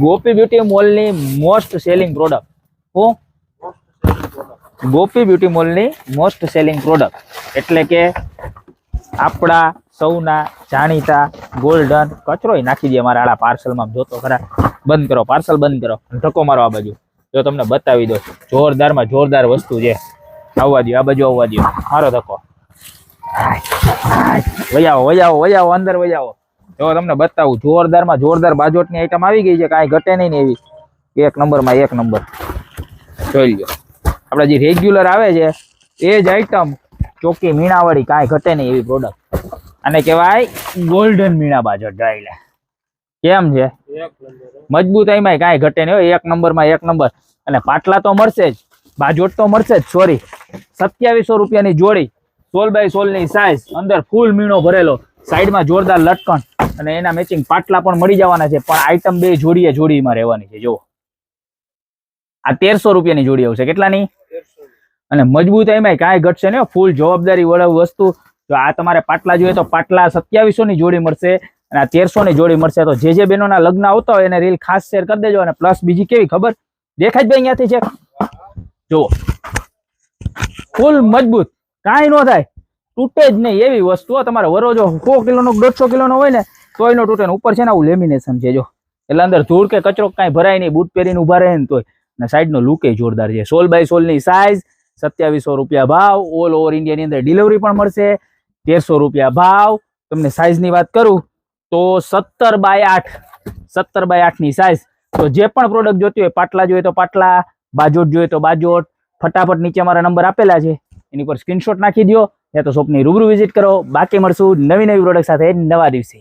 ગોપી beauty mall ની most selling product હું ગોપી beauty mall ની મોસ્ટ સેલિંગ પ્રોડક્ટ એટલે કે આપણા સૌના જાણીતા ગોલ્ડન કચરો નાખી દે મારા આડા પાર્સલમાં જોતો ખરા. બંધ કરો પાર્સલ, બંધ કરો, ધક્કો મારો આ બાજુ. જો તમને બતાવી દો, જોરદારમાં જોરદાર વસ્તુ છે. આવવા દો, આ બાજુ આવવા દો, મારો ધક્કો. વજાવો અંદર વજાવો. જો તમને બતાવું, જોરદારમાં જોરદાર બાજોટની આઈટમ આવી ગઈ છે, કાંઈ ઘટે નહીં ને એવી. એક નંબરમાં એક નંબર. જોઈ લો, આપણે જે રેગ્યુલર આવે છે એ જ આઈટમ, ચોખ્ખી મીણાવાળી, કાંઈ ઘટે નહીં એવી પ્રોડક્ટ. અને કહેવાય ગોલ્ડન મીણા બાજોટ. જોઈ લે કેમ છે, મજબૂતાઈમાં કાંઈ ઘટે નહીં હોય. એક નંબરમાં એક નંબર. અને પાટલા તો મળશે જ, બાજોટ તો મળશે જ. સોરી, 2700 રૂપિયાની જોડી, 16x16 ની સાઈઝ, અંદર ફૂલ મીણો ભરેલો, સાઈડમાં જોરદાર લટકણ અને એના મેચિંગ પાટલા પણ મળી જવાના છે. પણ આઈટમ બે જોડીમાં રહેવાની છે. જો આ 1300 રૂપિયાની જોડી આવશે. કેટલાની? અને મજબૂતાઈમાં કાંઈ ઘટશે નહીં, ફૂલ જવાબદારી વાળા વસ્તુ. જો આ તમારે પાટલા જોઈએ તો પાટલા 2700 ની જોડી મળશે અને આ 1300 ની જોડી મળશે. તો જે બહેનોના લગ્ન આવતા હોય એને રીલ ખાસ શેર કરી દેજો. અને પ્લસ બીજી કેવી ખબર દેખાય ભાઈ અહીંયાથી છે, જુઓ ફૂલ મજબૂત, કાંઈ ન થાય, તૂટે જ નહીં એવી વસ્તુ. તમારે વરોજો 100 કિલોનો 150 કિલોનો હોય ને તોય નો તૂટે. ઉપર છે ને આવું લેમિનેશન છે, જો એટલે અંદર ધૂળ કે કચરો કાંઈ ભરાય નહીં. બૂટ પહેરીને ઉભા રહે ને તોય. અને સાઈડનો લુક એ જોરદાર છે. 16x16 ની સાઈઝ, 2700 રૂપિયા ભાવ. ઓલ ઓવર ઇન્ડિયાની અંદર ડિલિવરી પણ મળશે. 1300 રૂપિયા ભાવ. તમને સાઈઝની વાત કરું તો 17x8 ની સાઈઝ. તો જે પણ પ્રોડક્ટ જોતી હોય, પાટલા જોઈએ તો પાટલા, બાજોટ જોઈએ તો બાજોટ, ફટાફટ નીચે મારા નંબર આપેલા છે, એની પર સ્ક્રીનશોટ નાખી દો, યા તો શોપની રૂબરૂ વિઝિટ કરો. બાકી મળશું નવી પ્રોડક્ટ સાથે નવા દિવસે.